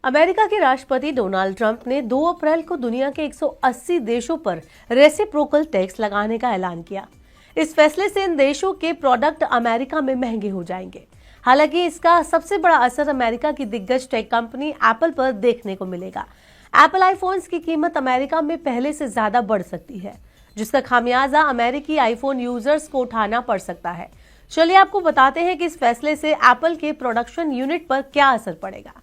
America के राष्ट्रपति Donald Trump ने 2 अप्रैल को दुनिया के 180 देशों पर रेसिप्रोकल टैक्स लगाने का ऐलान किया। इस फैसले से इन देशों के प्रोडक्ट अमेरिका में महंगे हो जाएंगे। हालांकि इसका सबसे बड़ा असर अमेरिका की दिग्गज टेक कंपनी एप्पल पर देखने को मिलेगा। एप्पल आईफोन्स की कीमत अमेरिका में पहले से ज्यादा बढ़ सकती है, जिसका खामियाजा अमेरिकी आईफोन यूजर्स को उठाना पड़ सकता है। चलिए आपको बताते हैं कि इस फैसले से एप्पल के प्रोडक्शन यूनिट पर क्या असर पड़ेगा।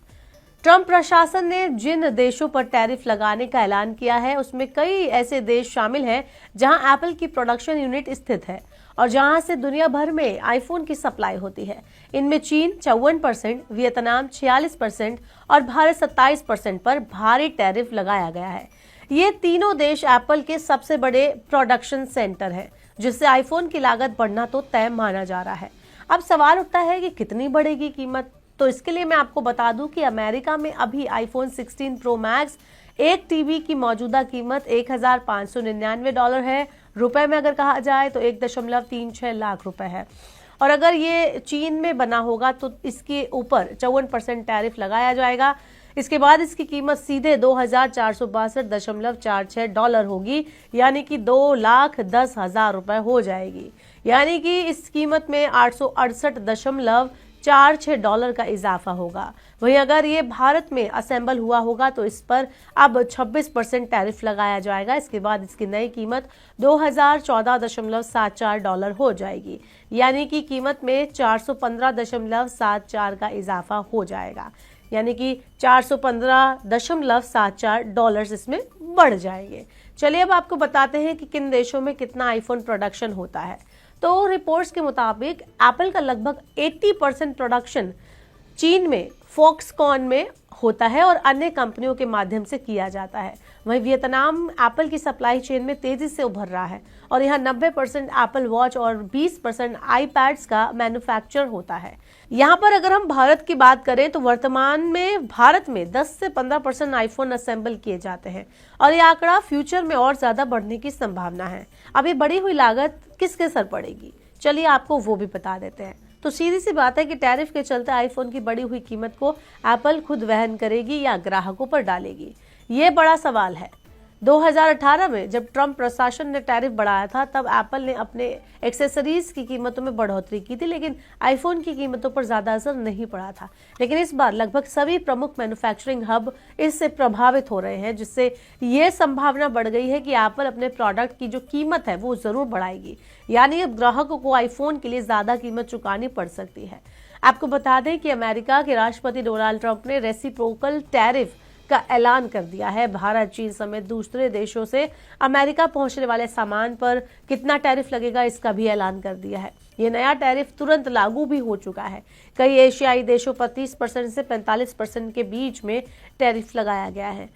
ट्रंप प्रशासन ने जिन देशों पर टैरिफ लगाने का ऐलान किया है, उसमें कई ऐसे देश शामिल हैं जहां एप्पल की प्रोडक्शन यूनिट स्थित है और जहां से दुनिया भर में आईफोन की सप्लाई होती है। इनमें चीन 54%, वियतनाम 46% और भारत 27% पर भारी टैरिफ लगाया गया है। ये तीनों देश एप्पल के सबसे बड़े प्रोडक्शन सेंटर हैं, जिससे आईफोन की लागत बढ़ना तो तय माना जा रहा है। अब सवाल उठता है कि कितनी बढ़ेगी कीमत। तो इसके लिए मैं आपको बता दूं कि अमेरिका में अभी आईफोन 16 प्रो मैक्स 1 टीबी की मौजूदा कीमत $1,599 है। रुपए में अगर कहा जाए तो 1.36 लाख रुपए है। और अगर ये चीन में बना होगा तो इसके ऊपर 54% टैरिफ लगाया जाएगा। इसके बाद इसकी कीमत सीधे $2,462.46 होगी, यानी कि $2,10,000 रुपए हो जाएगी। यानी कि इस कीमत में $868.46 का इजाफा होगा। वहीं अगर ये भारत में असेंबल हुआ होगा तो इस पर अब 26% टैरिफ लगाया जाएगा। इसके बाद इसकी नई कीमत $2,014.74 हो जाएगी, यानी कि कीमत में 415.74 का इजाफा हो जाएगा, यानी कि $415.74 इसमें बढ़ जाएंगे। चलिए अब आपको बताते हैं कि किन देशों में कितना आईफोन प्रोडक्शन होता है। तो रिपोर्ट्स के मुताबिक एप्पल का लगभग 80% प्रोडक्शन चीन में फॉक्सकॉन में होता है और अन्य कंपनियों के माध्यम से किया जाता है। वहीं वियतनाम एप्पल की सप्लाई चेन में तेजी से उभर रहा है और यहाँ 90% एप्पल वॉच और 20% आईपैड्स का मैन्युफैक्चर होता है। यहाँ पर अगर हम भारत की बात करें तो वर्तमान में भारत में 10 से 15% आईफोन असेंबल किए जाते हैं और ये आंकड़ा फ्यूचर में और ज्यादा बढ़ने की संभावना है। अब ये बढ़ी हुई लागत किसके सर पड़ेगी, चलिए आपको वो भी बता देते हैं। तो सीधी सी बात है कि टैरिफ के चलते आईफोन की बढ़ी हुई कीमत को एप्पल खुद वहन करेगी या ग्राहकों पर डालेगी, ये बड़ा सवाल है। 2018 में जब ट्रंप प्रशासन ने टैरिफ बढ़ाया था तब एप्पल ने अपने एक्सेसरीज की कीमतों में बढ़ोतरी की थी, लेकिन आईफोन की कीमतों पर ज्यादा असर नहीं पड़ा था। लेकिन इस बार लगभग सभी प्रमुख मैन्युफैक्चरिंग हब इससे प्रभावित हो रहे हैं, जिससे ये संभावना बढ़ गई है कि एप्पल अपने प्रोडक्ट की जो कीमत है वो जरूर बढ़ाएगी, यानी अब ग्राहकों को आईफोन के लिए ज्यादा कीमत चुकानी पड़ सकती है। आपको बता दें कि अमेरिका के राष्ट्रपति डोनाल्ड ट्रंप ने रेसिप्रोकल टैरिफ का ऐलान कर दिया है। भारत, चीन समेत दूसरे देशों से अमेरिका पहुंचने वाले सामान पर कितना टैरिफ लगेगा इसका भी ऐलान कर दिया है। ये नया टैरिफ तुरंत लागू भी हो चुका है। कई एशियाई देशों पर 30% से 45% के बीच में टैरिफ लगाया गया है।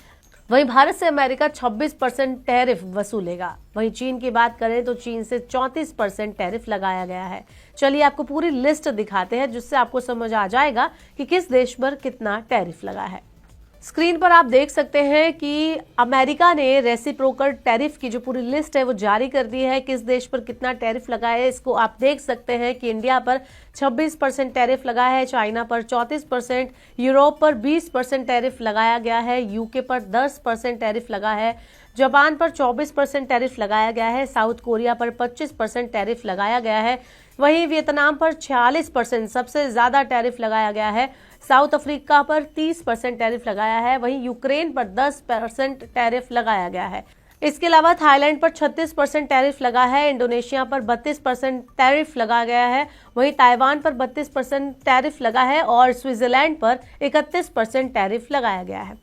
वहीं भारत से अमेरिका 26% टैरिफ वसूलेगा। वहीं चीन की बात करें तो चीन से 34% टैरिफ लगाया गया है। चलिए आपको पूरी लिस्ट दिखाते हैं, जिससे आपको समझ आ जाएगा कि किस देश पर कितना टैरिफ लगा है। स्क्रीन पर आप देख सकते हैं कि अमेरिका ने रेसिप्रोकल टैरिफ की जो पूरी लिस्ट है वो जारी कर दी है। किस देश पर कितना टैरिफ लगा है इसको आप देख सकते हैं कि इंडिया पर 26% टैरिफ लगा है, चाइना पर 34%, यूरोप पर 20% टैरिफ लगाया गया है, यूके पर 10% टैरिफ लगा है, जापान पर 24% टैरिफ लगाया गया है, साउथ कोरिया पर 25% टैरिफ लगाया गया है, वहीं वियतनाम पर 46% सबसे ज्यादा टैरिफ लगाया गया है, साउथ अफ्रीका पर 30% टैरिफ लगाया है, वहीं यूक्रेन पर 10% टैरिफ लगाया गया है। इसके अलावा थाईलैंड पर 36% टैरिफ लगा है, इंडोनेशिया पर 32% टैरिफ लगा गया है, वहीं ताइवान पर 32% टैरिफ लगा है और स्विट्जरलैंड पर 31% टैरिफ लगाया गया है।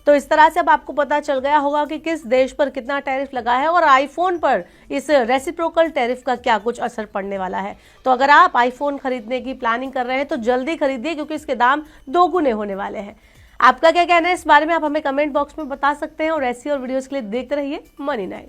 तो इस तरह से अब आपको पता चल गया होगा कि किस देश पर कितना टैरिफ लगा है और आईफोन पर इस रेसिप्रोकल टैरिफ का क्या कुछ असर पड़ने वाला है। तो अगर आप आईफोन खरीदने की प्लानिंग कर रहे हैं तो जल्दी खरीदिए, क्योंकि इसके दाम दोगुने होने वाले हैं। आपका क्या कहना है इस बारे में आप हमें कमेंट बॉक्स में बता सकते हैं और ऐसी और वीडियोस के लिए देखते रहिए मनी9।